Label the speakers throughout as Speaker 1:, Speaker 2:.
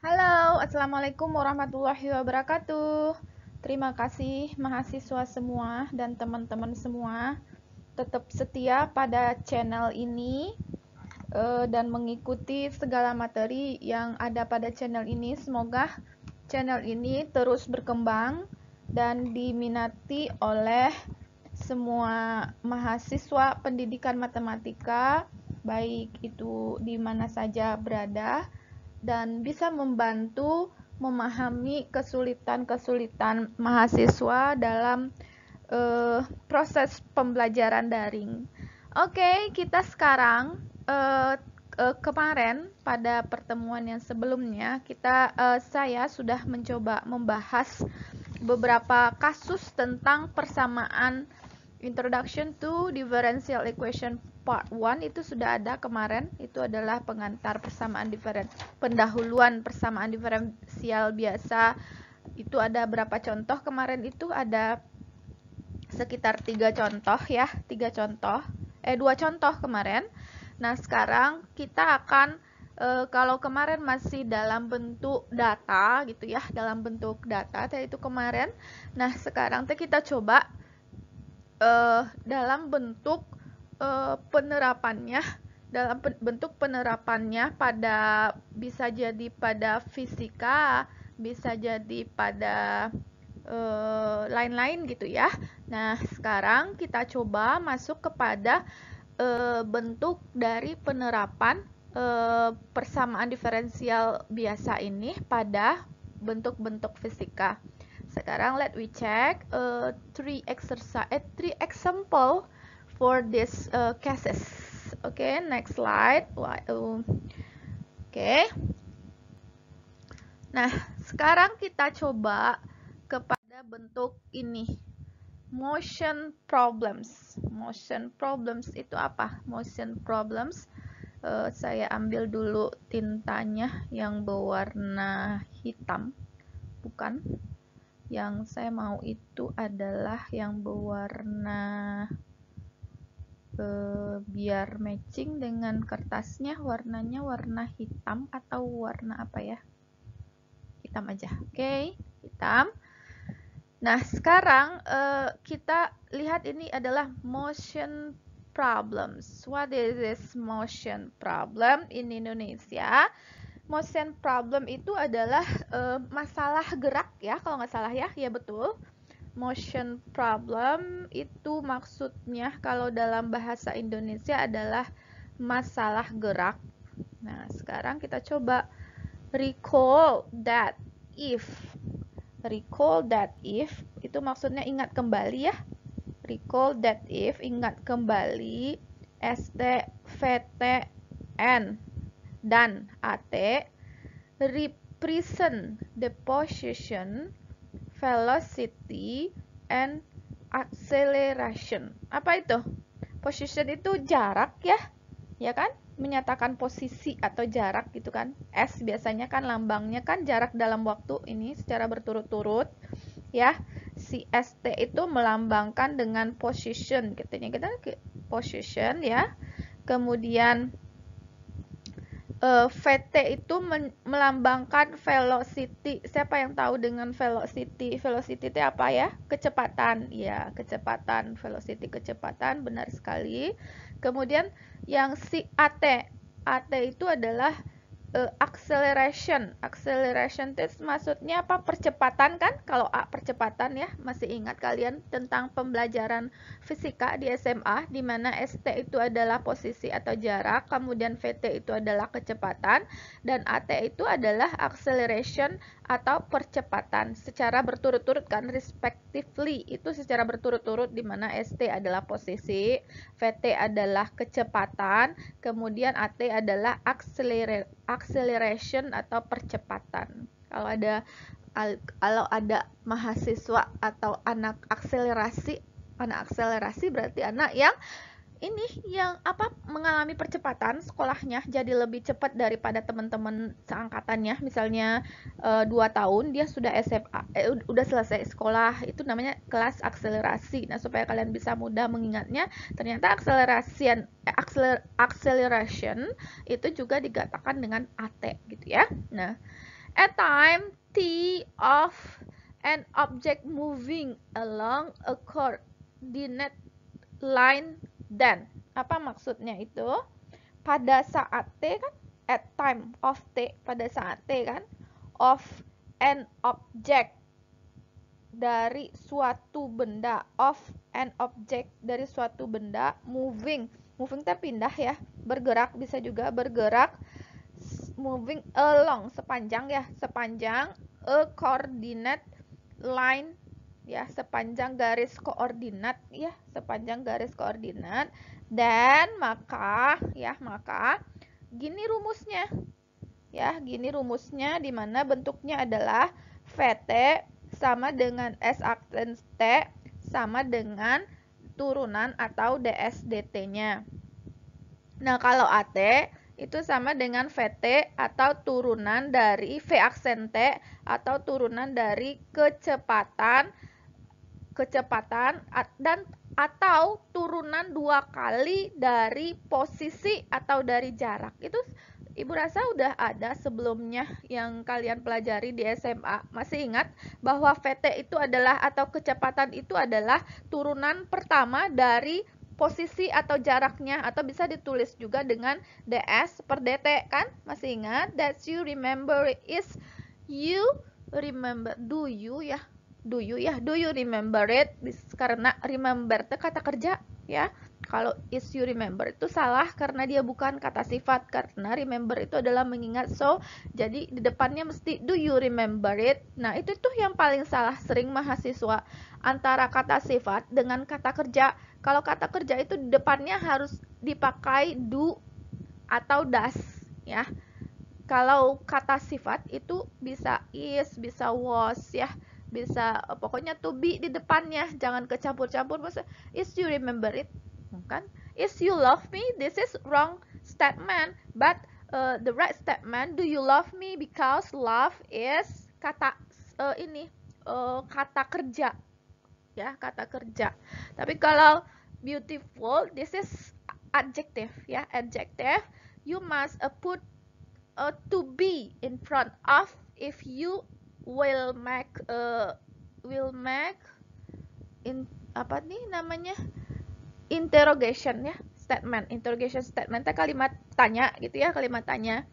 Speaker 1: Halo, Assalamualaikum warahmatullahi wabarakatuh. Terima kasih mahasiswa semua dan teman-teman semua tetap setia pada channel ini dan mengikuti segala materi yang ada pada channel ini. Semoga channel ini terus berkembang dan diminati oleh semua mahasiswa pendidikan matematika, baik itu di mana saja berada, dan bisa membantu memahami kesulitan-kesulitan mahasiswa dalam proses pembelajaran daring. Oke, kita sekarang kemarin pada pertemuan yang sebelumnya saya sudah mencoba membahas beberapa kasus tentang persamaan Introduction to Differential Equation Part 1 itu sudah ada kemarin. Itu adalah pengantar pendahuluan persamaan diferensial biasa. Itu ada berapa contoh kemarin, itu ada sekitar 3 contoh ya, 2 contoh kemarin. Nah, sekarang kita akan kalau kemarin masih dalam bentuk data gitu ya, dalam bentuk data itu kemarin. Nah, sekarang kita coba dalam bentuk penerapannya, pada bisa jadi pada fisika, bisa jadi pada lain-lain gitu ya. Nah, sekarang kita coba masuk kepada bentuk dari penerapan persamaan diferensial biasa ini pada bentuk-bentuk fisika. Sekarang let we check three example for this cases. Okay, next slide. Okay. Nah, sekarang kita coba kepada bentuk ini. Motion problems. Motion problems itu apa? Motion problems. Saya ambil dulu tintanya yang berwarna hitam. Bukan. Yang saya mau itu adalah yang berwarna biar matching dengan kertasnya, warnanya warna hitam atau warna apa ya? Hitam aja. Oke, hitam. Nah, sekarang kita lihat ini adalah motion problems. What is this motion problem in Indonesia? Motion problem itu adalah masalah gerak ya, kalau nggak salah ya, ya betul. Motion problem itu maksudnya kalau dalam bahasa Indonesia adalah masalah gerak. Nah, sekarang kita coba recall that if. Recall that if itu maksudnya ingat kembali ya. Recall that if, ingat kembali. ST, VT, N dan AT represent the position, velocity, and acceleration. Apa itu? Position itu jarak ya, ya kan? Menyatakan posisi atau jarak gitu kan. S biasanya kan lambangnya kan jarak dalam waktu ini secara berturut-turut ya. Si ST itu melambangkan dengan position, katanya kita position ya. Kemudian VT itu melambangkan velocity. Siapa yang tahu dengan velocity? Velocity itu apa ya? Kecepatan. Ya, kecepatan. Velocity kecepatan, benar sekali. Kemudian yang si AT. AT itu adalah acceleration. Acceleration itu maksudnya apa? Percepatan kan? Kalau A percepatan ya, masih ingat kalian tentang pembelajaran fisika di SMA, di mana ST itu adalah posisi atau jarak, kemudian VT itu adalah kecepatan, dan AT itu adalah acceleration atau percepatan secara berturut-turut kan, respectively itu secara berturut-turut, di mana ST adalah posisi, VT adalah kecepatan, kemudian AT adalah acceleration atau percepatan. Kalau ada mahasiswa atau anak akselerasi berarti anak yang mengalami percepatan sekolahnya, jadi lebih cepat daripada teman-teman seangkatannya. Misalnya 2 tahun dia sudah SMA, udah selesai sekolah, itu namanya kelas akselerasi. Nah, supaya kalian bisa mudah mengingatnya, ternyata acceleration itu juga dikatakan dengan AT gitu ya. Nah, A time t of an object moving along a coordinate line then. Apa maksudnya itu? Pada saat t kan, at time of t, pada saat t kan, of an object, dari suatu benda, of an object, dari suatu benda, moving itu pindah ya, bergerak, bisa juga bergerak, moving along, sepanjang ya, sepanjang a coordinate line ya, sepanjang garis koordinat ya, sepanjang garis koordinat. Dan maka gini rumusnya ya, gini rumusnya, dimana bentuknya adalah VT sama dengan S aksen T sama dengan turunan atau ds dt nya. Nah, kalau AT itu sama dengan VT atau turunan dari V aksen T atau turunan dari kecepatan dan atau turunan 2 kali dari posisi atau dari jarak. Itu Ibu rasa udah ada sebelumnya yang kalian pelajari di SMA. Masih ingat bahwa VT itu adalah, atau kecepatan itu adalah turunan pertama dari posisi atau jaraknya, atau bisa ditulis juga dengan ds per dt kan? Masih ingat? That you remember is you remember, do you remember it? Karena remember itu kata kerja ya. Kalau is you remember itu salah karena dia bukan kata sifat, karena remember itu adalah mengingat. So, jadi di depannya mesti do you remember it. Nah, itu tuh yang paling salah sering mahasiswa, antara kata sifat dengan kata kerja. Kalau kata kerja itu di depannya harus dipakai do atau does ya. Kalau kata sifat itu bisa is, bisa was ya, bisa pokoknya to be di depannya, jangan kecampur-campur. Maksudnya is you remember it, kan? Is you love me, this is wrong statement, but the right statement, do you love me, because love is kata kata kerja ya, kata kerja. Tapi kalau beautiful, this is adjective ya, adjective. You must put to be in front of if you will make in apa nih namanya, interrogation ya, statement, interrogation statement, kalimat tanya gitu ya, kalimat tanya.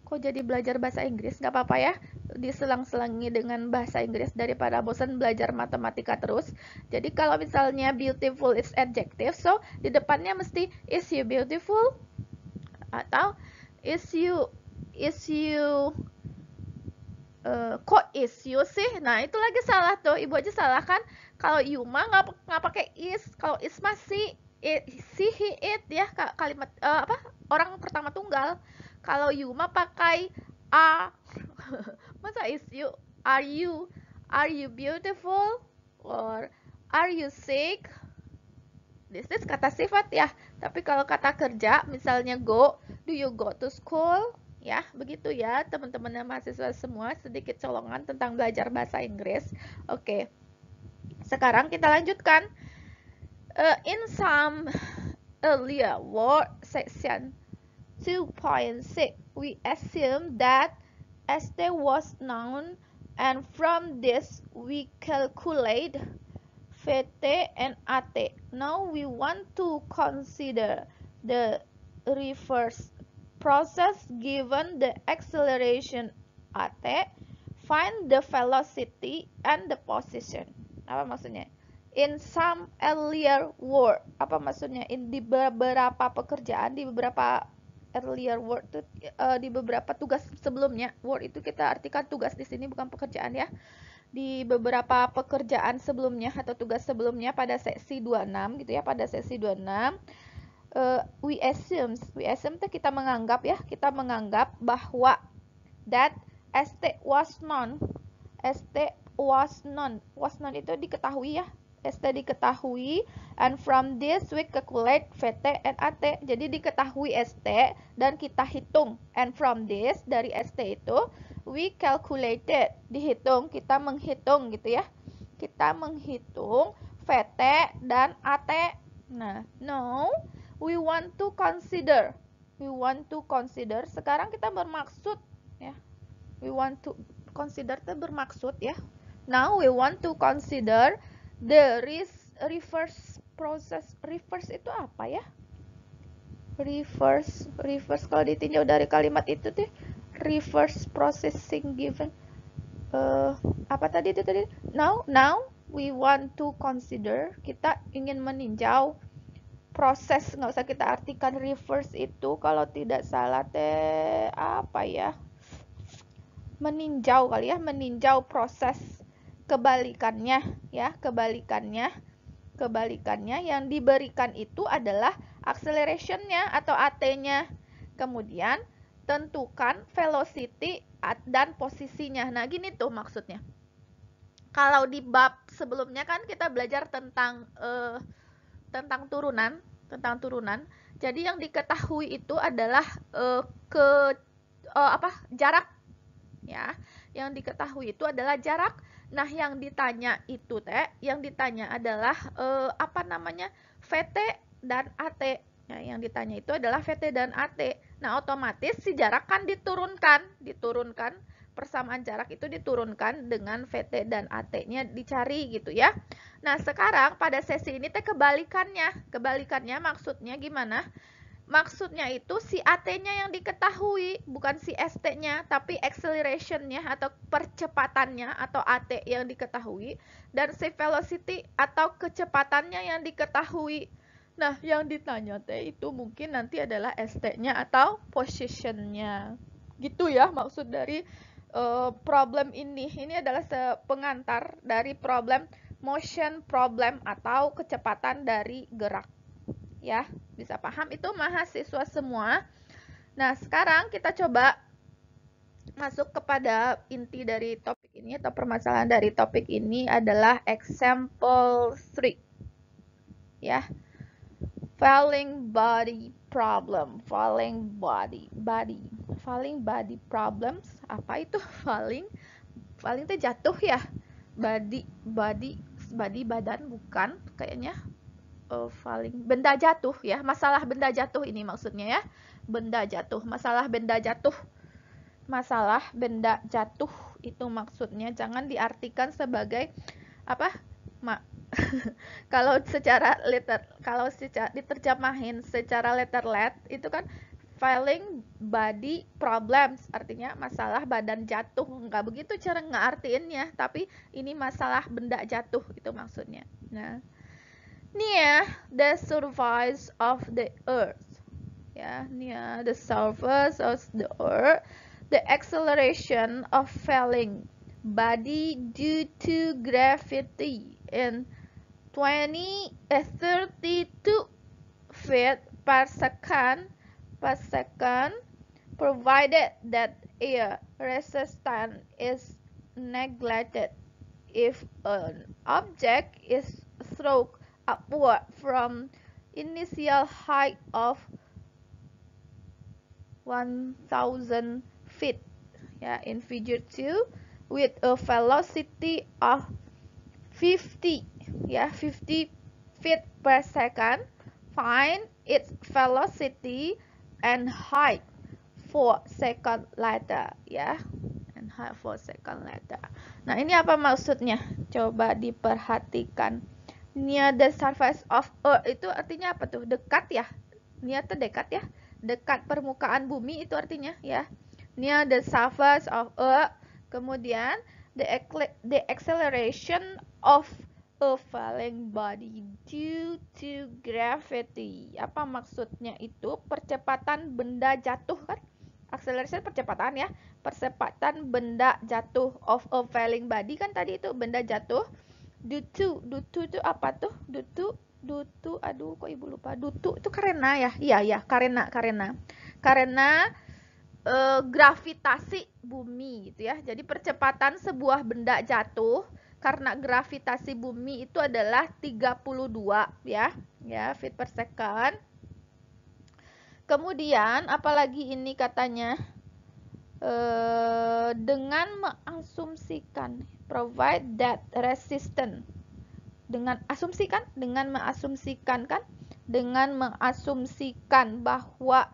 Speaker 1: Kok jadi belajar bahasa Inggris? Nggak apa-apa ya, diselang-selangi dengan bahasa Inggris daripada bosan belajar matematika terus. Jadi kalau misalnya beautiful is adjective, so di depannya mesti is you beautiful, atau is you kok is you sih? Nah, itu lagi salah tuh. Ibu aja salah kan? Kalau you mah nggak pakai is. Kalau is mah si, he, it ya, kalimat orang pertama tunggal. Kalau you mah pakai a. Masa is you? Are you beautiful? Or are you sick? This is kata sifat ya. Tapi kalau kata kerja, misalnya go, do you go to school? Ya, begitu ya teman-teman dan mahasiswa semua, sedikit colongan tentang belajar bahasa Inggris. Oke. Sekarang kita lanjutkan. In some earlier word section 2.6, we assume that ST was known, and from this we calculate VT and AT. Now we want to consider the reverse process. Given the acceleration AT, find the velocity and the position. Apa maksudnya? In some earlier work, apa maksudnya? Di beberapa pekerjaan, di beberapa earlier work itu di beberapa tugas sebelumnya. Work itu kita artikan tugas di sini, bukan pekerjaan ya. Di beberapa pekerjaan sebelumnya atau tugas sebelumnya pada seksi 26 gitu ya, pada seksi 26 we assume itu kita menganggap ya, kita menganggap bahwa that ST was known itu diketahui ya, ST diketahui, and from this we calculate VT and AT. Jadi diketahui ST dan kita hitung, and from this, dari ST itu we calculated, dihitung, kita menghitung gitu ya, kita menghitung VT dan AT. Nah, now we want to consider, sekarang kita bermaksud ya, We want to consider itu bermaksud ya. Now we want to consider the reverse process. Reverse itu apa ya? Reverse kalau ditinjau dari kalimat itu tuh reverse processing given. Apa tadi itu tadi? Now we want to consider, kita ingin meninjau proses, nggak usah kita artikan reverse itu kalau tidak salah teh apa ya? Meninjau kali ya, meninjau proses kebalikannya ya, kebalikannya yang diberikan itu adalah acceleration-nya atau AT-nya. Kemudian tentukan velocity dan posisinya. Nah, gini tuh maksudnya. Kalau di bab sebelumnya kan kita belajar tentang turunan, Jadi yang diketahui itu adalah jarak ya. Yang diketahui itu adalah jarak. Nah, yang ditanya adalah VT dan AT. Nah, yang ditanya itu adalah VT dan AT. Nah, otomatis si jarak kan diturunkan. Persamaan jarak itu diturunkan dengan VT dan AT-nya dicari gitu ya. Nah, sekarang pada sesi ini kebalikannya. Kebalikannya maksudnya gimana? Maksudnya itu si AT-nya yang diketahui, bukan si ST-nya, tapi acceleration-nya atau percepatannya atau AT yang diketahui, dan si velocity atau kecepatannya yang diketahui. Nah, yang ditanya itu mungkin nanti adalah ST-nya atau position-nya. Gitu ya maksud dari problem ini. Ini adalah pengantar dari problem motion problem atau kecepatan dari gerak. Ya, bisa paham itu mahasiswa semua. Nah, sekarang kita coba masuk kepada inti dari topik ini atau permasalahan dari topik ini adalah example 3. Ya. Falling body problem. Falling body problems. Apa itu falling? Falling itu jatuh ya. Body badan bukan kayaknya. Falling, benda jatuh ya, masalah benda jatuh ini maksudnya ya, masalah benda jatuh itu maksudnya, jangan diartikan sebagai apa kalau diterjemahin secara letterlet itu kan falling body problems, artinya masalah badan jatuh, nggak begitu cara ngeartiinnya, tapi ini masalah benda jatuh itu maksudnya. Nah, near the surface of the earth, near the surface of the earth, the acceleration of falling body due to gravity in 32 feet per second, provided that air resistance is neglected. If an object is thrown upward from initial height of 1000 feet in figure 2 with a velocity of 50 feet per second, find its velocity and height 4 seconds later and height 4 seconds later. Nah, ini apa maksudnya? Coba diperhatikan. Near the surface of earth itu artinya apa tuh? Dekat ya. Near itu dekat ya. Dekat permukaan bumi itu artinya ya. Near the surface of earth. Kemudian the acceleration of a falling body due to gravity. Apa maksudnya itu? Percepatan benda jatuh kan? Acceleration percepatan ya. Percepatan benda jatuh of a falling body kan tadi itu benda jatuh. Dutu itu apa tuh? Dutu, aduh kok ibu lupa. Dutu itu karena ya? Iya, karena gravitasi bumi gitu ya. Jadi percepatan sebuah benda jatuh karena gravitasi bumi itu adalah 32 ya, feet per second. Kemudian apalagi ini katanya? Dengan mengasumsikan provide that resistance, dengan mengasumsikan bahwa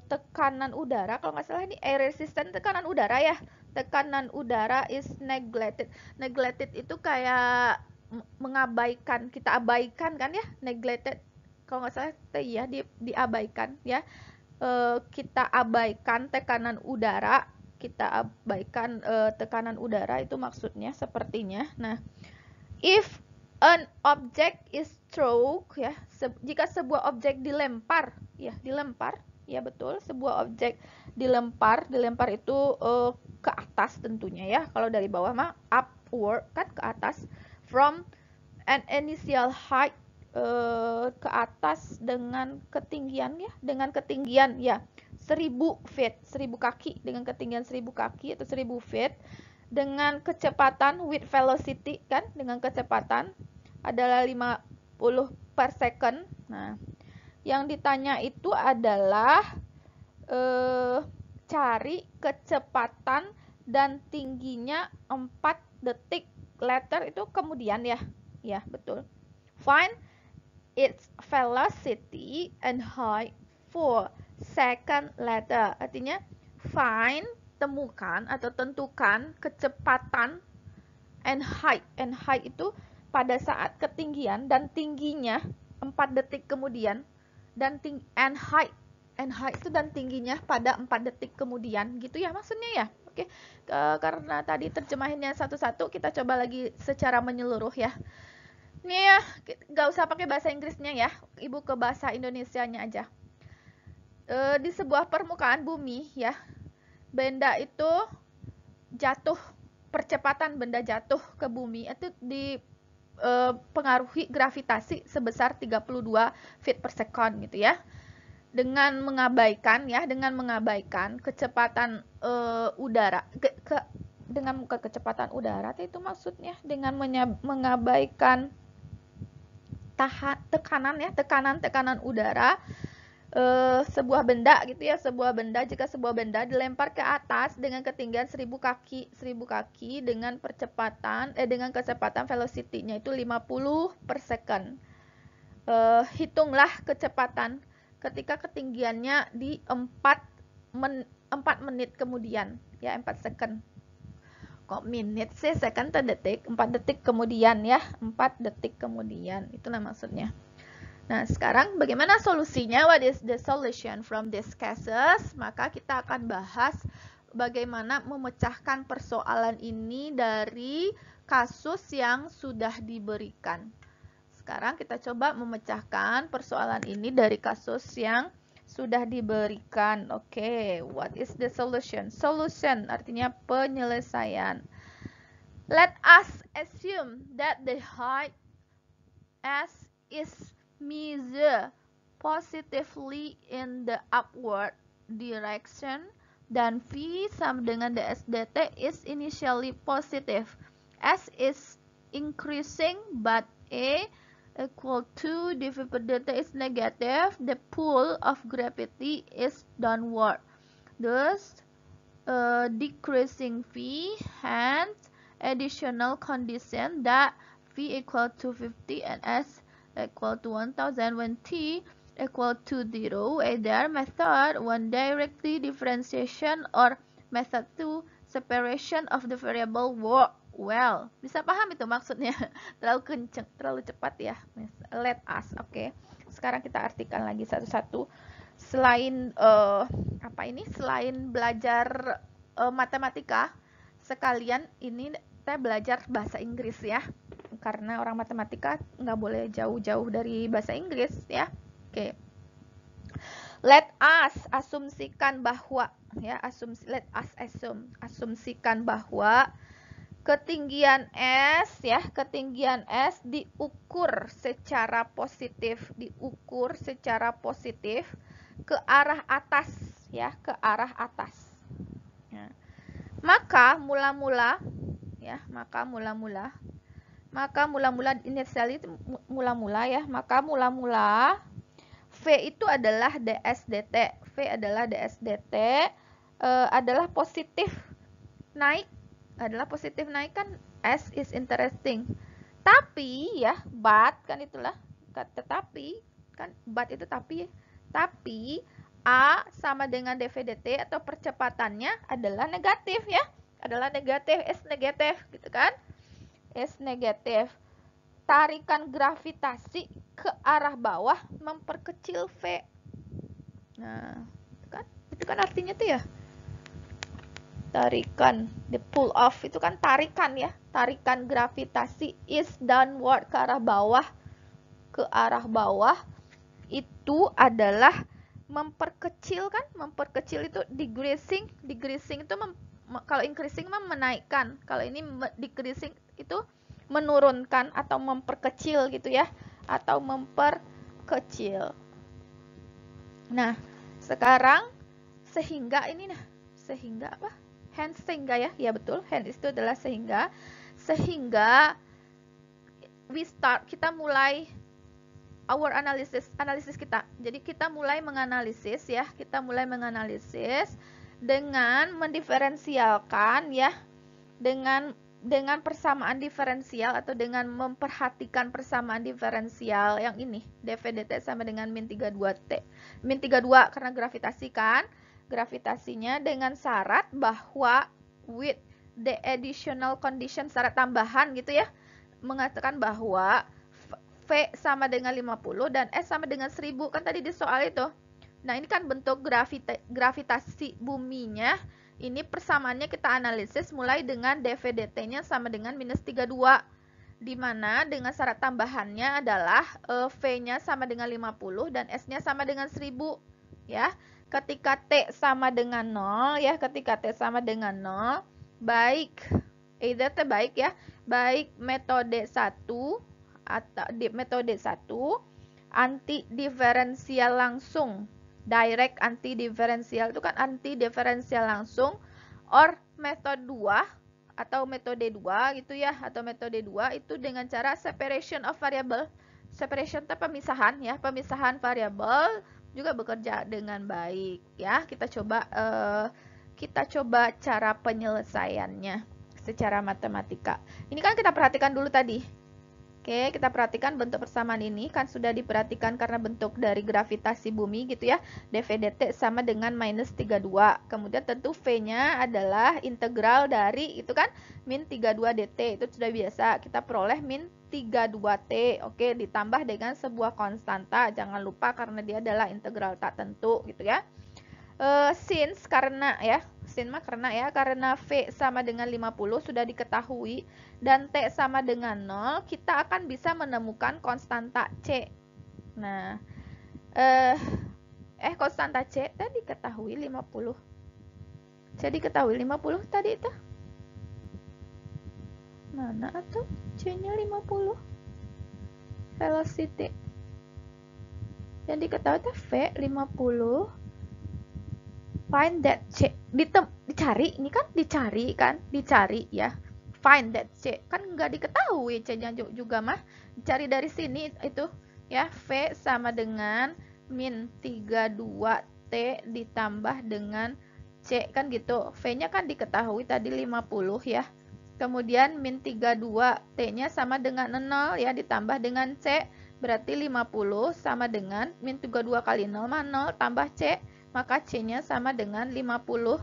Speaker 1: tekanan udara, kalau nggak salah ini air resistant, tekanan udara ya. Tekanan udara is neglected. Neglected itu kayak mengabaikan, kita abaikan kan ya, neglected. Kalau nggak salah ya diabaikan ya. Kita abaikan tekanan udara, kita abaikan tekanan udara itu maksudnya sepertinya. Nah, if an object is thrown ya, jika sebuah objek dilempar ya betul, sebuah objek dilempar itu ke atas tentunya ya. Kalau dari bawah mah upward kan, ke atas, from an initial height, ke atas dengan ketinggian ya, 1000 feet, 1000 kaki, dengan ketinggian 1000 kaki atau 1000 feet, dengan kecepatan with velocity kan, dengan kecepatan adalah 50 per second. Nah, yang ditanya itu adalah cari kecepatan dan tingginya 4 detik later itu kemudian ya. Ya, betul. Find its velocity and height for second later. Artinya find, temukan atau tentukan kecepatan and height. And height itu pada saat ketinggian dan tingginya 4 detik kemudian, dan and height itu dan tingginya pada 4 detik kemudian, gitu ya maksudnya ya. Oke, karena tadi terjemahinnya satu-satu, kita coba lagi secara menyeluruh ya. Ini ya, nggak usah pakai bahasa Inggrisnya ya, Ibu ke bahasa Indonesianya aja. Di sebuah permukaan bumi ya, benda itu jatuh, percepatan benda jatuh ke bumi itu dipengaruhi gravitasi sebesar 32 feet per second gitu ya. Dengan mengabaikan kecepatan udara, dengan kecepatan udara itu maksudnya dengan mengabaikan tekanan udara, sebuah benda gitu ya, jika sebuah benda dilempar ke atas dengan ketinggian 1000 kaki dengan kecepatan velocity-nya itu 50 per second. Hitunglah kecepatan ketika ketinggiannya di 4 menit kemudian ya, 4 second. Kok menit sih, second atau detik? 4 detik kemudian ya, 4 detik kemudian, itulah maksudnya. Nah, sekarang bagaimana solusinya? What is the solution from these cases? Maka kita akan bahas bagaimana memecahkan persoalan ini dari kasus yang sudah diberikan. Sekarang kita coba memecahkan persoalan ini dari kasus yang sudah diberikan. Oke, what is the solution? Solution artinya penyelesaian. Let us assume that the height S is measured positively in the upward direction, dan V sama dengan ds dt is initially positive. S is increasing but A equal to dv per dt is negative. The pull of gravity is downward. Thus, decreasing V, hence additional condition that V equal to 50 and S equal to 1000 when T equal to 0. Either method 1 directly differentiation or method 2 separation of the variable work well. Bisa paham itu maksudnya? Terlalu kenceng, terlalu cepat ya. Let us, oke. Sekarang kita artikan lagi satu-satu. Selain selain belajar matematika, sekalian ini kita belajar bahasa Inggris ya. Karena orang matematika nggak boleh jauh-jauh dari bahasa Inggris ya. Oke. Let us asumsikan bahwa ya, asumsikan bahwa ketinggian S diukur secara positif ke arah atas ya, ke arah atas. Ya. Maka mula-mula initially itu mula-mula ya, maka mula-mula V itu adalah ds dt. V adalah ds dt adalah positif naik kan, S is interesting. Tapi ya, but kan itulah, tetapi kan, but itu tapi A sama dengan dV dt atau percepatannya adalah negatif ya. Adalah negatif, S negatif gitu kan. S negatif. Tarikan gravitasi ke arah bawah memperkecil V. Nah, itu kan artinya tuh ya. Tarikan, the pull off itu kan tarikan ya. Tarikan gravitasi is downward ke arah bawah. Ke arah bawah itu adalah memperkecil kan. Memperkecil itu decreasing. Decreasing itu kalau increasing menaikkan. Kalau ini decreasing itu menurunkan atau memperkecil gitu ya. Atau memperkecil. Nah, sekarang sehingga ini nah. Sehingga apa? Hence sehingga ya. Ya betul. Hence itu adalah sehingga. Sehingga kita mulai our analisis kita. Jadi kita mulai menganalisis ya. Kita mulai menganalisis dengan mendiferensialkan ya. Dengan persamaan diferensial atau dengan memperhatikan persamaan diferensial yang ini. dV dt sama dengan min 32T. Min 32 karena gravitasi kan. Gravitasinya dengan syarat bahwa with the additional condition, syarat tambahan gitu ya. Mengatakan bahwa V sama dengan 50 dan S sama dengan 1000. Kan tadi di soal itu. Nah ini kan bentuk gravitasi buminya. Ini persamaannya kita analisis mulai dengan dV dt-nya sama dengan minus 32. Dimana dengan syarat tambahannya adalah V-nya sama dengan 50 dan S-nya sama dengan 1000. Ya, ketika T sama dengan 0 ya, ketika T sama dengan 0, baik either T baik ya, baik metode 1 atau metode 1 anti diferensial langsung, direct anti diferensial itu kan anti diferensial langsung, or metode 2 atau metode 2 gitu ya, atau metode 2 itu dengan cara separation of variable. Separation itu pemisahan ya, pemisahan variabel juga bekerja dengan baik ya. Kita coba cara penyelesaiannya secara matematika. Ini kan kita perhatikan dulu tadi. Oke, kita perhatikan bentuk persamaan ini kan sudah diperhatikan karena bentuk dari gravitasi bumi gitu ya. dV dt sama dengan minus 32. Kemudian tentu V-nya adalah integral dari itu kan min 32 dt. Itu sudah biasa. Kita peroleh min 32T. Oke, ditambah dengan sebuah konstanta. Jangan lupa karena dia adalah integral tak tentu gitu ya. Since karena ya, karena V sama dengan 50 sudah diketahui dan T sama dengan 0, kita akan bisa menemukan konstanta C. Nah, konstanta C tadi diketahui 50. Jadi diketahui 50 tadi itu. Mana atau C-nya 50? Velocity. Yang diketahui itu V 50. Find that C. Dicari, ini kan dicari ya. Find that C. Kan nggak diketahui C-nya juga mah. Dicari dari sini itu ya. V sama dengan min 32T ditambah dengan C kan gitu. V-nya kan diketahui tadi 50 ya. Kemudian min 32T-nya sama dengan 0 ya, ditambah dengan C. Berarti 50 sama dengan min 32 kali 0 mah 0 tambah C. Maka C-nya sama dengan 50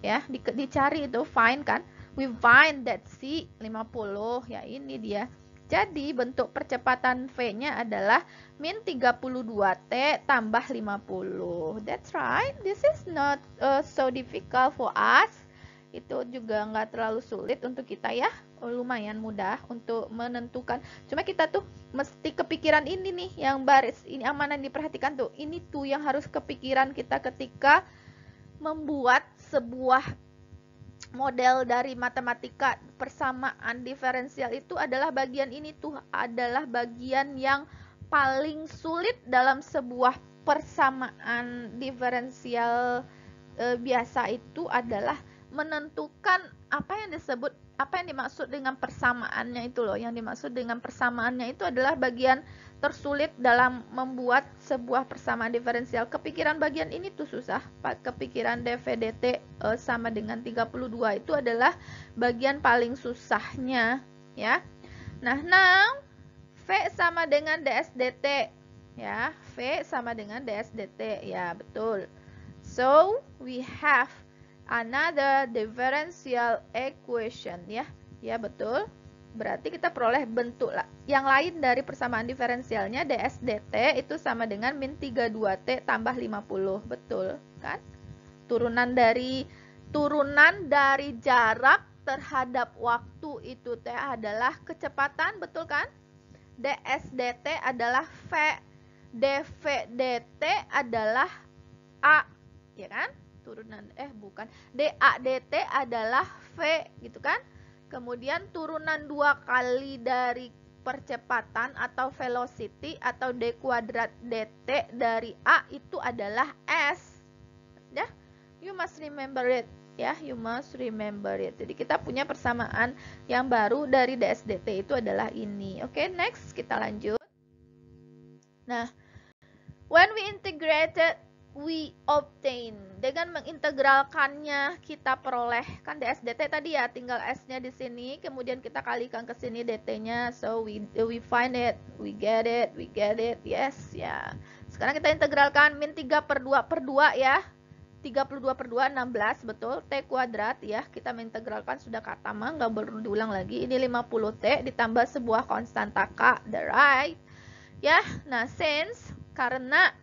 Speaker 1: ya, dicari itu find kan, we find that C 50 ya, ini dia. Jadi bentuk percepatan V-nya adalah min 32T tambah 50. That's right, this is not so difficult for us. Itu juga nggak terlalu sulit untuk kita ya, lumayan mudah untuk menentukan. Cuma kita tuh mesti kepikiran ini nih, yang baris ini yang mana diperhatikan tuh, ini tuh yang harus kepikiran kita ketika membuat sebuah model dari matematika. Persamaan diferensial itu adalah bagian ini tuh, adalah bagian yang paling sulit dalam sebuah persamaan diferensial biasa. Itu adalah menentukan apa yang dimaksud dengan persamaannya itu loh. Yang dimaksud dengan persamaannya itu adalah bagian tersulit dalam membuat sebuah persamaan diferensial. Kepikiran bagian ini tuh susah. Kepikiran dV dt sama dengan 32 itu adalah bagian paling susahnya ya. Nah, now V sama dengan ds dt ya. V sama dengan ds dt ya, betul. So we have another differential equation ya. Ya betul. Berarti kita peroleh bentuk yang lain dari persamaan diferensialnya. ds dt itu sama dengan min 32t tambah 50. Betul kan? Turunan dari jarak terhadap waktu itu t adalah kecepatan, betul kan? ds dt adalah v, dv dt adalah a, ya kan? Turunan bukan, da dt adalah v, gitu kan? Kemudian turunan 2 kali dari percepatan atau velocity atau d kuadrat dt dari a itu adalah s. Ya, you must remember it. Ya, you must remember it. Jadi kita punya persamaan yang baru dari ds dt itu adalah ini. Oke, next kita lanjut. Nah, when we integrated, we obtain. Dengan mengintegralkannya kita peroleh kan ds dt tadi ya, tinggal s-nya di sini, kemudian kita kalikan ke sini dt-nya. So we find it, we get it. Yes, ya. Sekarang kita integralkan min 3/2/2 ya. 32/2 16, betul. T kuadrat ya, kita mengintegralkan sudah kata mah, nggak perlu diulang lagi. Ini 50T ditambah sebuah konstanta K, the right. Ya, nah since karena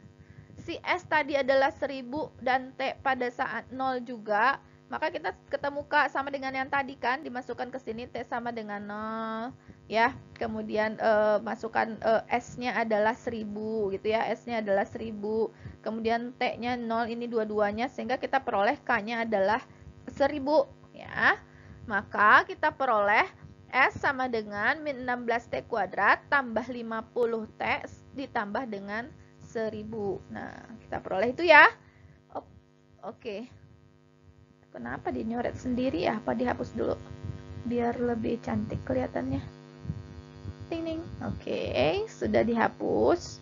Speaker 1: si S tadi adalah 1000 dan T pada saat 0 juga, maka kita ketemu K sama dengan yang tadi kan, dimasukkan ke sini T sama dengan 0 ya. Kemudian masukkan S-nya adalah 1000 gitu ya, S-nya adalah 1000. Kemudian T-nya 0, ini dua-duanya, sehingga kita peroleh K-nya adalah 1000 ya. Maka kita peroleh S sama dengan min 16T kuadrat tambah 50T ditambah dengan 1000. Nah, kita peroleh itu ya. Oke. Kenapa dinyoret sendiri ya? Apa dihapus dulu? Biar lebih cantik kelihatannya. Ting ting. Oke, sudah dihapus.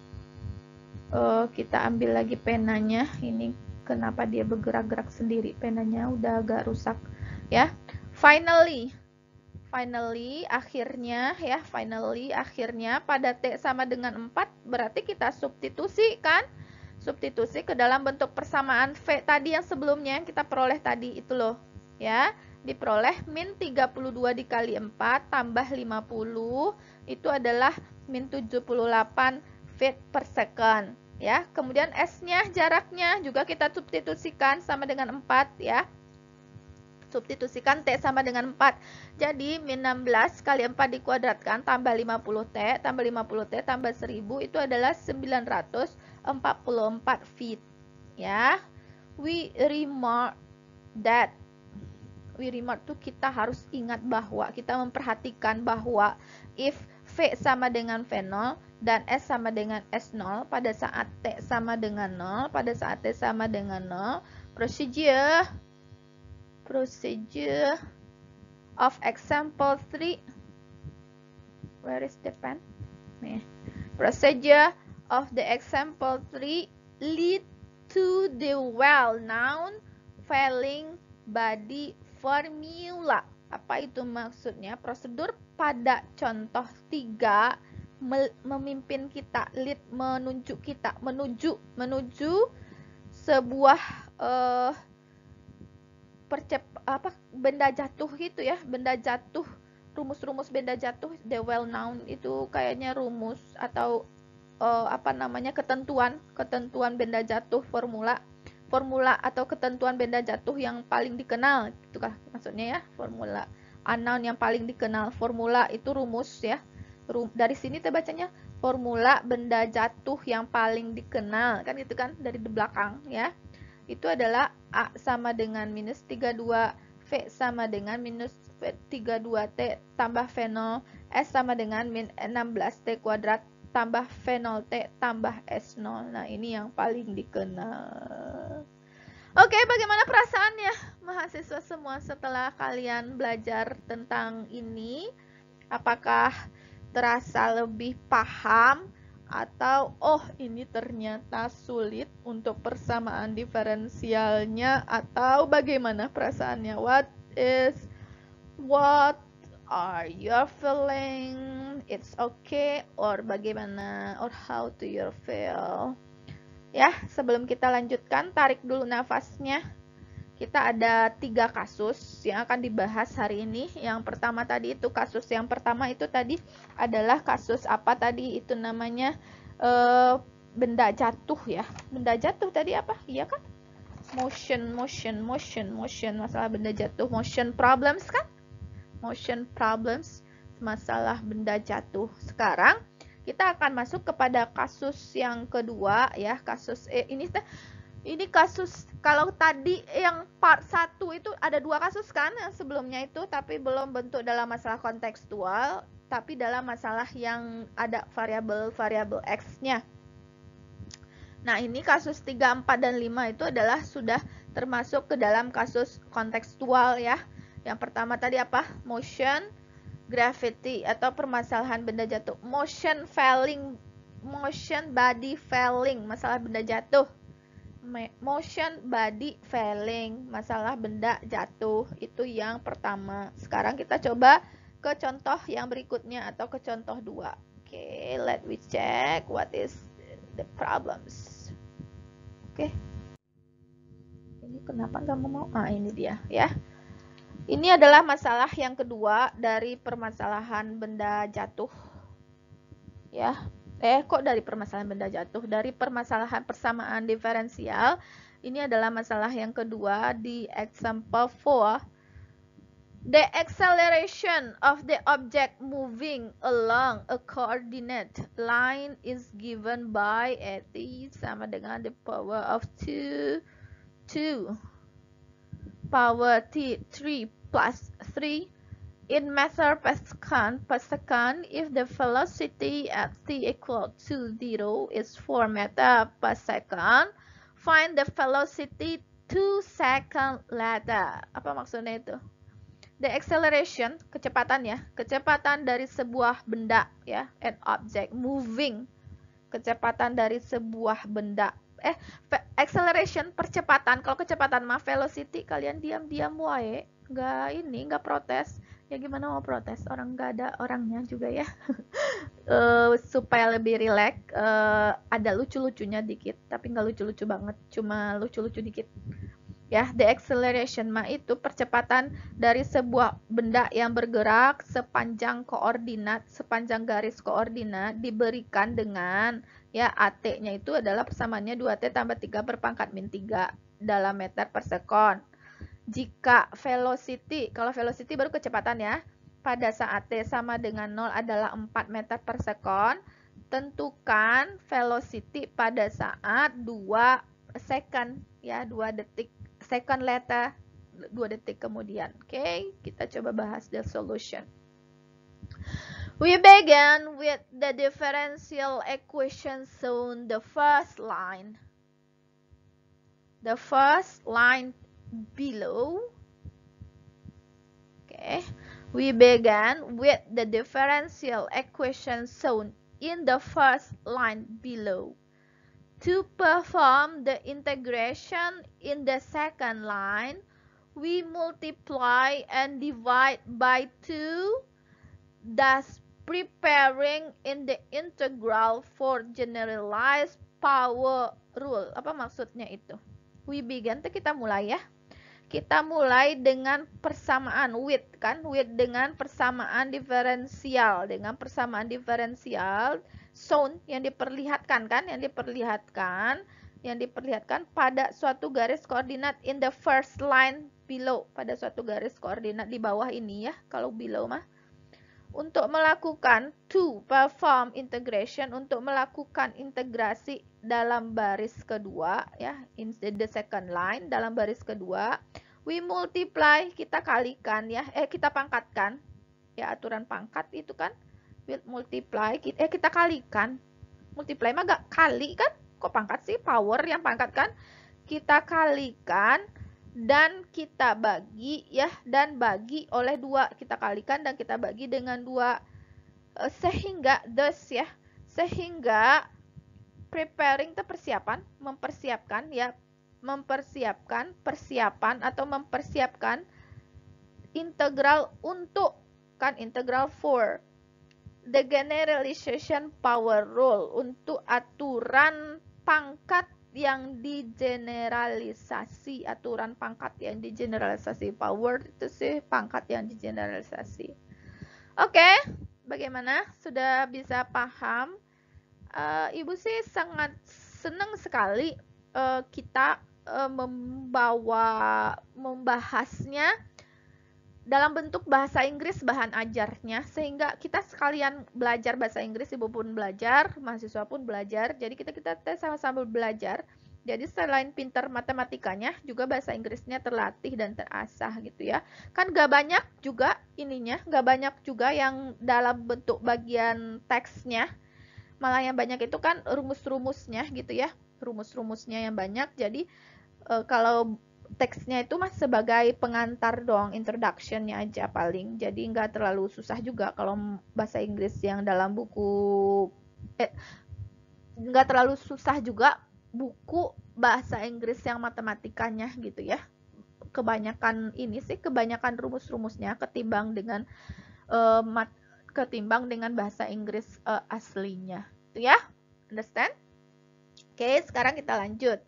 Speaker 1: Kita ambil lagi penanya. Ini kenapa dia bergerak-gerak sendiri? Penanya udah agak rusak ya. Finally akhirnya pada T sama dengan 4 berarti kita substitusi kan? Substitusi ke dalam bentuk persamaan V tadi yang sebelumnya yang kita peroleh tadi itu loh ya. Diperoleh min 32 dikali 4 tambah 50 itu adalah min 78 feet per second ya. Kemudian S-nya jaraknya juga kita substitusikan sama dengan 4 ya. Substitusikan T sama dengan 4. Jadi min 16 kali 4 dikuadratkan tambah 50T tambah 50T tambah 1000 itu adalah 944 feet ya. We remark tuh kita harus ingat bahwa kita memperhatikan bahwa if V sama dengan V0 dan S sama dengan S0 pada saat T sama dengan 0, pada saat T sama dengan 0, procedure of example 3. Where is the pen? Nih. Procedure of the example 3 lead to the well-known Fehling body formula. Apa itu maksudnya? Prosedur pada contoh 3 memimpin kita, lead menunjuk kita menuju sebuah benda jatuh gitu ya, benda jatuh, rumus-rumus benda jatuh, the well known itu kayaknya rumus atau ketentuan benda jatuh, formula atau ketentuan benda jatuh yang paling dikenal, itukah maksudnya ya, formula unknown yang paling dikenal. Formula itu rumus ya, dari sini kita bacanya formula benda jatuh yang paling dikenal kan, gitu kan, dari di belakang ya. Itu adalah A sama dengan minus 32, V sama dengan minus 32T tambah V0, S sama dengan min 16T kuadrat tambah V0T tambah S0. Nah, ini yang paling dikenal. Oke, bagaimana perasaannya mahasiswa semua setelah kalian belajar tentang ini? Apakah terasa lebih paham? Atau ini ternyata sulit untuk persamaan diferensialnya, atau bagaimana perasaannya? What are you feeling? It's okay or bagaimana, or how do you feel? Ya, sebelum kita lanjutkan, tarik dulu nafasnya. Kita ada 3 kasus yang akan dibahas hari ini. Yang pertama tadi itu kasus yang pertama itu tadi adalah kasus apa tadi itu namanya benda jatuh ya. Benda jatuh tadi apa? Iya kan? Motion, masalah benda jatuh, motion problems kan? Motion problems, masalah benda jatuh. Sekarang kita akan masuk kepada kasus yang kedua ya, kasus ini kasus, kalau tadi yang part 1 itu ada 2 kasus kan yang sebelumnya itu, tapi belum bentuk dalam masalah kontekstual, tapi dalam masalah yang ada variabel X-nya. Nah, ini kasus 3, 4, dan 5 itu adalah sudah termasuk ke dalam kasus kontekstual ya. Yang pertama tadi apa? Motion, gravity atau permasalahan benda jatuh. Motion body falling, masalah benda jatuh. Motion body falling, masalah benda jatuh, itu yang pertama. Sekarang kita coba ke contoh yang berikutnya atau ke contoh 2. Oke, let me check what is the problems. Oke. Ini kenapa nggak mau? Ini dia ya. Ini adalah masalah yang kedua dari permasalahan benda jatuh. Ya. Kok dari permasalahan benda jatuh? Dari permasalahan persamaan diferensial. Ini adalah masalah yang kedua di example 4. The acceleration of the object moving along a coordinate line is given by at sama dengan the power of 2 power t 3 plus 3 in meter per second if the velocity at t equal to 0 is 4 meter per second. Find the velocity 2 seconds later. Apa maksudnya itu? The acceleration, kecepatan ya, kecepatan dari sebuah benda ya, an object moving, kecepatan dari sebuah benda. Acceleration, percepatan. Kalau kecepatan mah velocity, kalian diam-diam wae, nggak protes. Ya gimana mau protes, orang nggak ada orangnya juga ya. Supaya lebih rileks, ada lucu-lucunya dikit, tapi nggak lucu-lucu banget, cuma lucu-lucu dikit ya. The acceleration mah itu percepatan dari sebuah benda yang bergerak sepanjang garis koordinat diberikan dengan ya AT-nya itu adalah persamaannya 2T tambah 3 per pangkat min 3 dalam meter per sekon. Jika velocity, kalau velocity baru kecepatan ya, pada saat T sama dengan 0 adalah 4 meter per sekon, tentukan velocity pada saat 2 second ya, 2 detik, second later, 2 detik kemudian. Oke, kita coba bahas the solution. We begin with the differential equation shown the first line. The first line below. Okay, we began with the differential equation shown in the first line below. To perform the integration in the second line, we multiply and divide by 2, thus preparing in the integral for generalized power rule. Apa maksudnya itu? We begin, kita mulai ya. Kita mulai dengan persamaan with kan, with dengan persamaan diferensial, shown yang diperlihatkan kan, yang diperlihatkan pada suatu garis koordinat in the first line below, pada suatu garis koordinat di bawah ini ya, kalau below mah. Untuk melakukan perform integration, untuk melakukan integrasi dalam baris kedua ya, in the second line, dalam baris kedua, we multiply, kita kalikan ya, kita pangkatkan ya, aturan pangkat itu kan, we multiply, kita kalikan, multiply mah gak kali kan, kok pangkat sih, power yang pangkat kan, kita kalikan dan kita bagi ya, dan bagi oleh 2, kita kalikan dan kita bagi dengan 2, sehingga thus ya, sehingga preparing itu persiapan, mempersiapkan ya, persiapan atau mempersiapkan integral untuk kan, integral for the generalization power rule, untuk aturan pangkat yang digeneralisasi, aturan pangkat yang digeneralisasi. Power itu sih pangkat yang digeneralisasi. Oke, bagaimana? Sudah bisa paham? Ibu sih sangat senang sekali kita membahasnya dalam bentuk bahasa Inggris bahan ajarnya, sehingga kita sekalian belajar bahasa Inggris, ibu pun belajar, mahasiswa pun belajar, jadi kita sama-sama belajar. Jadi selain pintar matematikanya, juga bahasa Inggrisnya terlatih dan terasah gitu ya. Kan gak banyak juga ininya, gak banyak juga yang dalam bentuk bagian teksnya, malah yang banyak itu kan rumus-rumusnya gitu ya, rumus-rumusnya yang banyak. Jadi kalau teksnya itu mas sebagai pengantar doang, introductionnya aja paling, jadi nggak terlalu susah juga kalau bahasa Inggris yang dalam buku nggak terlalu susah juga buku bahasa Inggris yang matematikanya gitu ya. Kebanyakan ini sih kebanyakan rumus-rumusnya ketimbang dengan bahasa Inggris aslinya itu ya, understand? Oke, sekarang kita lanjut.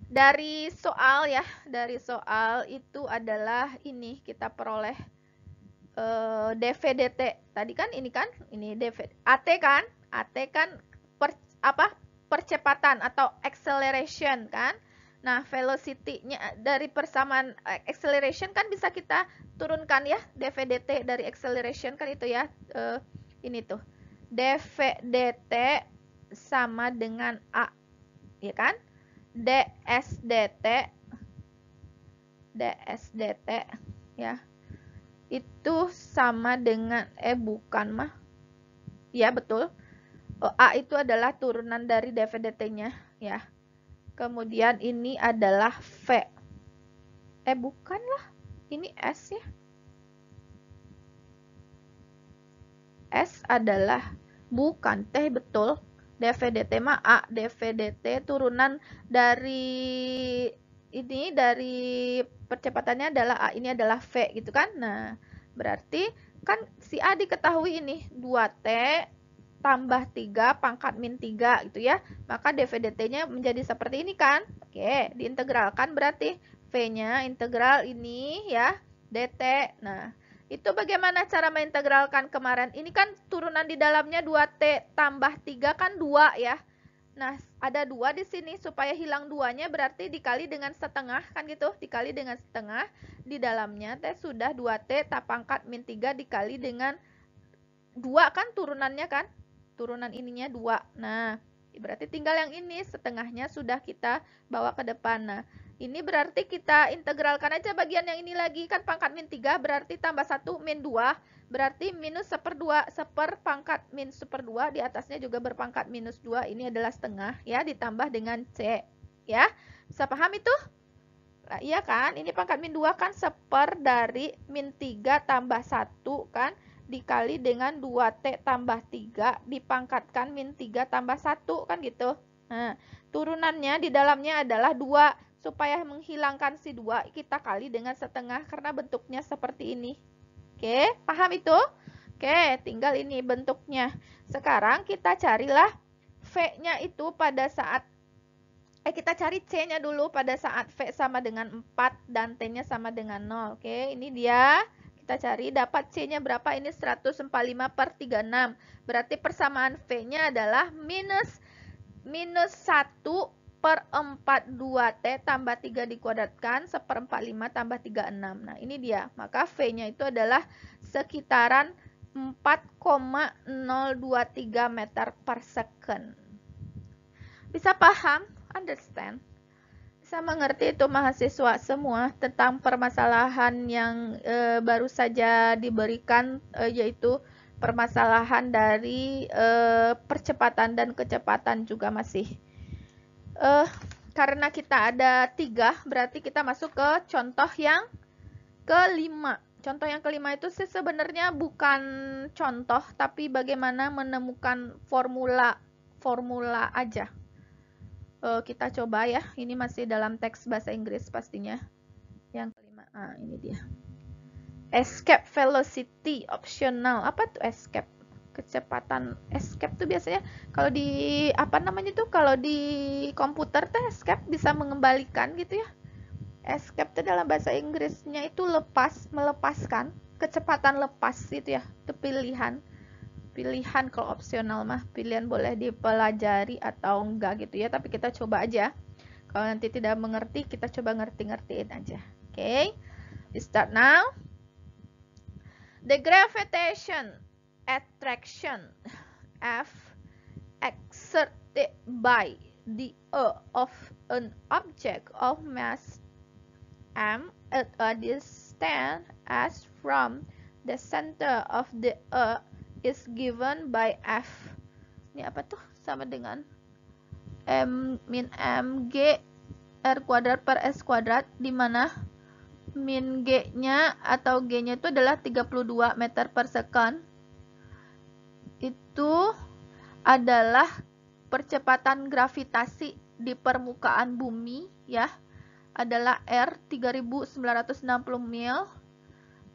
Speaker 1: Dari soal ya, dari soal itu adalah ini kita peroleh DVDT. Tadi kan ini AT kan? AT kan percepatan atau acceleration kan? Nah, velocity-nya dari persamaan acceleration kan bisa kita turunkan ya, DVDT dari acceleration kan itu ya. Ini tuh. DVDT sama dengan A. Ya kan? DSDT ya itu sama dengan bukan mah ya betul, A itu adalah turunan dari DVDT-nya ya. Kemudian ini adalah V, bukan lah, ini S ya, S adalah bukan teh, betul. DVDT mah A, DVDT turunan dari ini, dari percepatannya adalah A, ini adalah V gitu kan. Nah, berarti kan si A diketahui ini 2T tambah 3 pangkat min 3 gitu ya. Maka DVDT-nya menjadi seperti ini kan. Oke, diintegralkan berarti V-nya integral ini ya, DT. Nah, itu bagaimana cara mengintegralkan kemarin? Ini kan turunan di dalamnya 2T tambah 3 kan 2 ya. Nah, ada 2 di sini, supaya hilang 2-nya berarti dikali dengan setengah kan gitu. Dikali dengan setengah, di dalamnya T sudah 2T pangkat min 3 dikali dengan 2 kan turunannya kan. Turunan ininya 2. Nah, berarti tinggal yang ini, setengahnya sudah kita bawa ke depan. Nah, ini berarti kita integralkan aja bagian yang ini lagi, kan pangkat min 3 berarti tambah 1 min 2, berarti minus 1/2, 1 pangkat min 1/2, di atasnya juga berpangkat minus 2, ini adalah setengah ya, ditambah dengan C ya. Bisa paham itu? Nah, iya kan, ini pangkat min 2 kan 1 dari min 3 tambah 1 kan, dikali dengan 2T tambah 3 dipangkatkan min 3 tambah 1 kan gitu. Nah, turunannya di dalamnya adalah 2. Supaya menghilangkan si 2, kita kali dengan setengah karena bentuknya seperti ini. Oke, paham itu? Oke, tinggal ini bentuknya. Sekarang kita carilah V-nya itu pada saat kita cari C-nya dulu pada saat V sama dengan 4 dan T-nya sama dengan 0. Oke, ini dia. Kita cari, dapat C-nya berapa? Ini 145/36. Berarti persamaan V-nya adalah minus 1/42T tambah 3 dikuadratkan 1/45 tambah 36. Nah, ini dia. Maka V-nya itu adalah sekitaran 4,023 meter per second. Bisa paham? Understand? Bisa mengerti itu mahasiswa semua tentang permasalahan yang baru saja diberikan, yaitu permasalahan dari percepatan dan kecepatan juga masih. Karena kita ada 3, berarti kita masuk ke contoh yang kelima. Contoh yang kelima itu sih sebenarnya bukan contoh, tapi bagaimana menemukan formula aja. Kita coba ya, ini masih dalam teks bahasa Inggris pastinya. Yang kelima, ini dia. Escape velocity optional. Apa tuh escape? kecepatan escape tuh biasanya kalau di apa namanya tuh, kalau di komputer tuh escape bisa mengembalikan gitu ya. Escape itu dalam bahasa Inggrisnya itu lepas, melepaskan, kecepatan lepas gitu ya. Itu pilihan kalau opsional mah pilihan boleh dipelajari atau enggak gitu ya, tapi kita coba aja. Kalau nanti tidak mengerti, kita coba ngerti-ngertiin aja. Okay, we start now. The gravitation attraction F exerted by the Earth of an object of mass m at a distance as from the center of the Earth is given by F. Ini apa tuh? Sama dengan m min mg r kuadrat per s kuadrat, di mana min g-nya atau g-nya itu adalah 32 meter per second. Itu adalah percepatan gravitasi di permukaan bumi ya, adalah R 3960 mil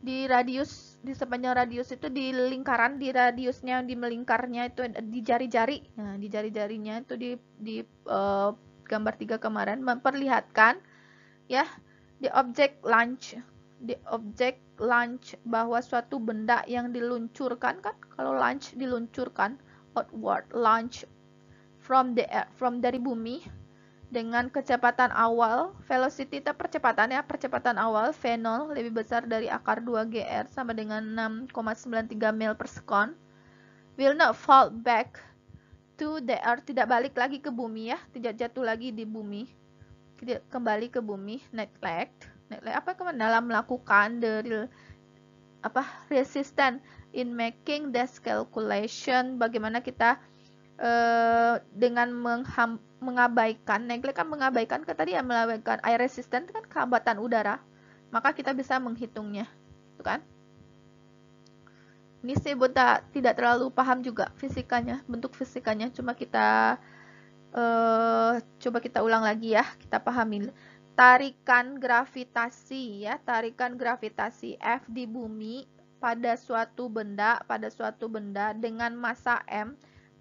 Speaker 1: di radius, di sepanjang radius itu di lingkaran, di radiusnya, di melingkarnya itu di jari-jari. Nah, di jari-jarinya itu di gambar 3 kemarin memperlihatkan ya, di objek launch bahwa suatu benda yang diluncurkan kan, kalau launch diluncurkan, outward launch from dari bumi dengan kecepatan awal, velocity itu percepatan ya, percepatan awal V0 lebih besar dari akar 2 GR sama dengan 6,93 mil per second, will not fall back to the earth, tidak balik lagi ke bumi ya, tidak jatuh lagi di bumi, tidak kembali ke bumi, neglect apa dalam melakukan resistance in making this calculation, bagaimana kita dengan mengabaikan, neglect kan mengabaikan, tadi ya mengabaikan air resistant kan kehambatan udara, maka kita bisa menghitungnya, itu kan. Ini saya tidak terlalu paham juga fisikanya, bentuk fisikanya, cuma kita coba kita ulang lagi ya, kita pahami. Tarikan gravitasi ya, tarikan gravitasi F di bumi pada suatu benda dengan massa m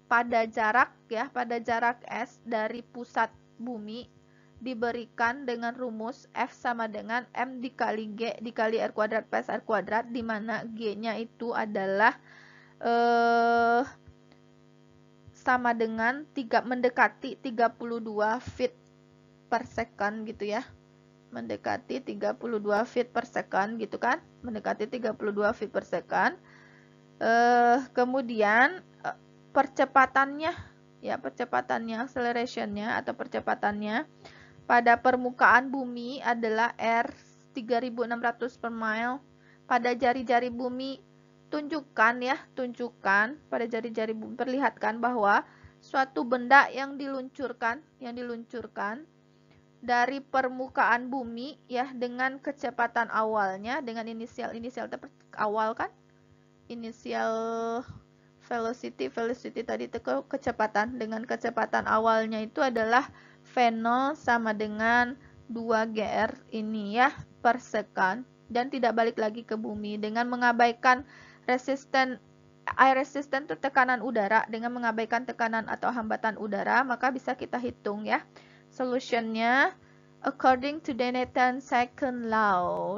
Speaker 1: pada jarak ya, pada jarak s dari pusat bumi diberikan dengan rumus F sama dengan M dikali G dikali R kuadrat plus R kuadrat, di mana G-nya itu adalah sama dengan mendekati 32 feet per second gitu ya. Mendekati 32 feet per second gitu kan. Mendekati 32 feet per second. Kemudian percepatannya ya, accelerationnya atau percepatannya pada permukaan bumi adalah R 3600 per mile. Pada jari-jari bumi tunjukkan pada jari-jari bumi, perlihatkan bahwa suatu benda yang diluncurkan dari permukaan bumi ya, dengan kecepatan awalnya, dengan inisial awal kan, inisial velocity tadi itu kecepatan, dengan kecepatan awalnya itu adalah V0 sama dengan 2 GR ini ya per second, dan tidak balik lagi ke bumi dengan mengabaikan air resistant itu tekanan udara, dengan mengabaikan tekanan atau hambatan udara, maka bisa kita hitung ya. Solutionnya according to the Newton second law,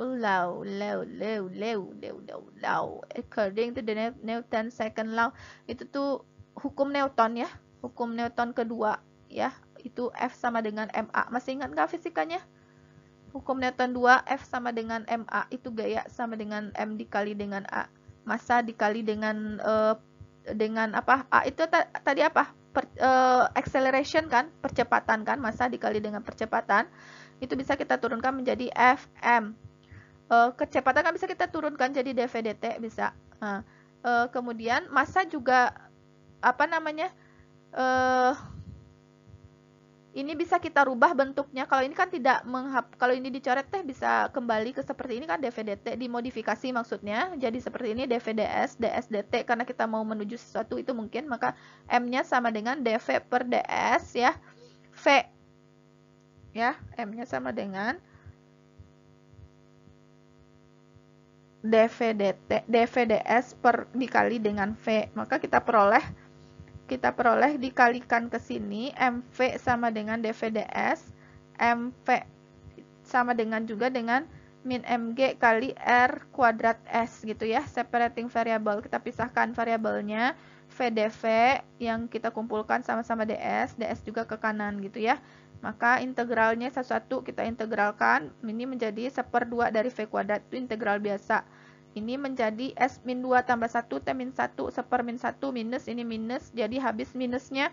Speaker 1: according to the Newton second law, itu tuh hukum Newton ya, hukum Newton kedua ya, itu F sama dengan MA. Masih ingat nggak fisikanya? Hukum Newton 2, F sama dengan MA, itu gaya sama dengan M dikali dengan A, massa dikali dengan apa? A itu tadi apa? Acceleration kan, percepatan kan, massa dikali dengan percepatan, itu bisa kita turunkan menjadi Fm. Kecepatan kan bisa kita turunkan jadi dv dt bisa. Kemudian massa juga apa namanya? Ini bisa kita rubah bentuknya. Kalau ini kan tidak kalau ini dicoret teh bisa kembali ke seperti ini kan, dv dt dimodifikasi maksudnya. Jadi seperti ini dv ds, ds dt, karena kita mau menuju sesuatu itu mungkin, maka m-nya sama dengan dv per ds ya. V ya, m-nya sama dengan DVDS dikali dengan V. Maka kita peroleh dikalikan ke sini, MV sama dengan DVDS, MV sama dengan juga dengan min MG kali R kuadrat S gitu ya. Separating variable, kita pisahkan variabelnya, VDV yang kita kumpulkan sama-sama DS, DS juga ke kanan gitu ya. Maka integralnya satu-satu kita integralkan, ini menjadi 1/2 dari V kuadrat, itu integral biasa. Ini menjadi S-2 tambah 1 T-1 1/-1 minus, ini minus, jadi habis minusnya.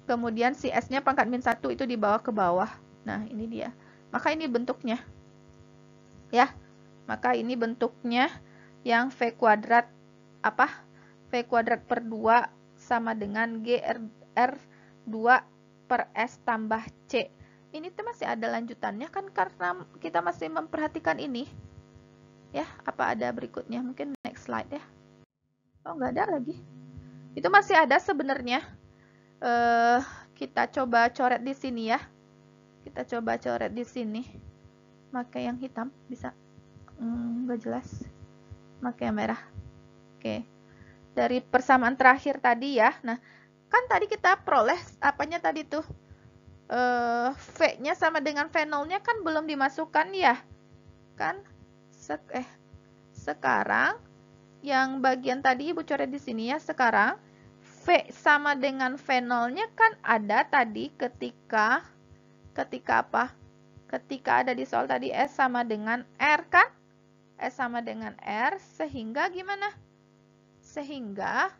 Speaker 1: Kemudian si S-nya pangkat min 1 itu dibawa ke bawah. Nah, ini dia. Maka ini bentuknya. Ya. Maka ini bentuknya yang V kuadrat V kuadrat per 2 sama dengan GR2 per S tambah C. Ini tuh masih ada lanjutannya kan karena kita masih memperhatikan ini. Ya, apa ada berikutnya? Mungkin next slide ya. Oh, nggak ada lagi. Itu masih ada sebenarnya. Kita coba coret di sini ya. Kita coba coret di sini. Pakai yang hitam bisa. Nggak jelas. Pakai yang merah. Oke. Dari persamaan terakhir tadi ya. Nah, kan tadi kita peroleh apanya tadi tuh? V-nya sama dengan V0-nya kan belum dimasukkan ya. Kan? Sekarang yang bagian tadi Ibu coret di sini ya. Sekarang V sama dengan V0-nya kan ada tadi ketika apa? Ketika ada di soal tadi S sama dengan R kan? S sama dengan R, sehingga gimana? Sehingga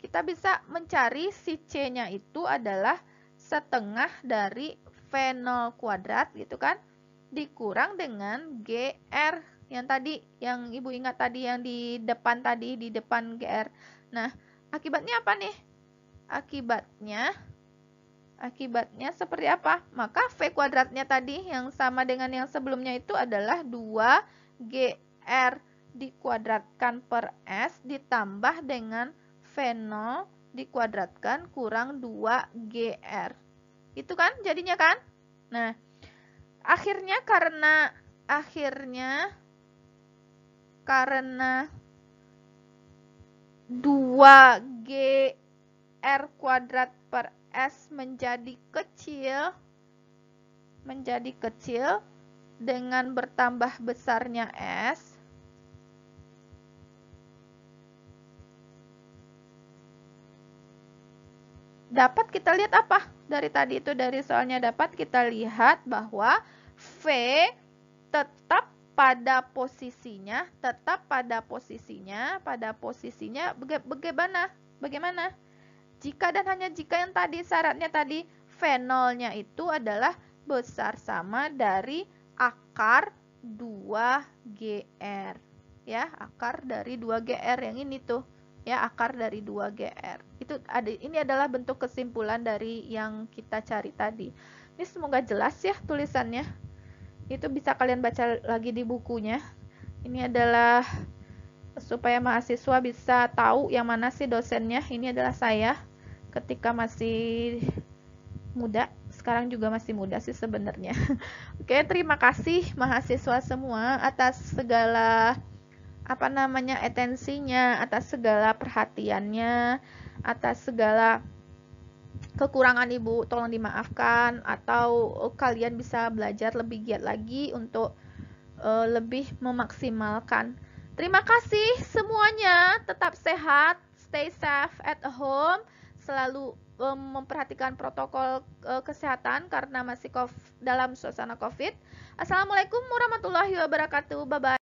Speaker 1: kita bisa mencari si C-nya itu adalah setengah dari V0 kuadrat gitu kan? Dikurang dengan GR yang tadi, yang Ibu ingat tadi yang di depan tadi, di depan GR. Nah, akibatnya apa nih? Akibatnya seperti apa? Maka V kuadratnya tadi yang sama dengan yang sebelumnya itu adalah 2GR dikuadratkan per S ditambah dengan V0 dikuadratkan kurang 2GR. Itu kan jadinya kan? Nah, akhirnya karena 2GR kuadrat per S menjadi kecil dengan bertambah besarnya S. Dapat kita lihat apa? Dari tadi itu, dari soalnya dapat kita lihat bahwa V tetap pada posisinya bagaimana? Jika dan hanya jika yang tadi syaratnya tadi V0-nya itu adalah besar sama dari akar 2GR. Ya, akar dari 2GR yang ini tuh. Ya, akar dari 2GR. Ini adalah bentuk kesimpulan dari yang kita cari tadi. Ini semoga jelas ya tulisannya. Itu bisa kalian baca lagi di bukunya. Ini adalah supaya mahasiswa bisa tahu yang mana sih dosennya. Ini adalah saya ketika masih muda. Sekarang juga masih muda sih sebenarnya. Oke, terima kasih mahasiswa semua atas segala atensinya, atas segala perhatiannya, atas segala kekurangan Ibu tolong dimaafkan, atau kalian bisa belajar lebih giat lagi untuk lebih memaksimalkan. Terima kasih semuanya, tetap sehat, stay safe at home, selalu memperhatikan protokol kesehatan karena masih dalam suasana COVID. Assalamualaikum warahmatullahi wabarakatuh. Bye bye.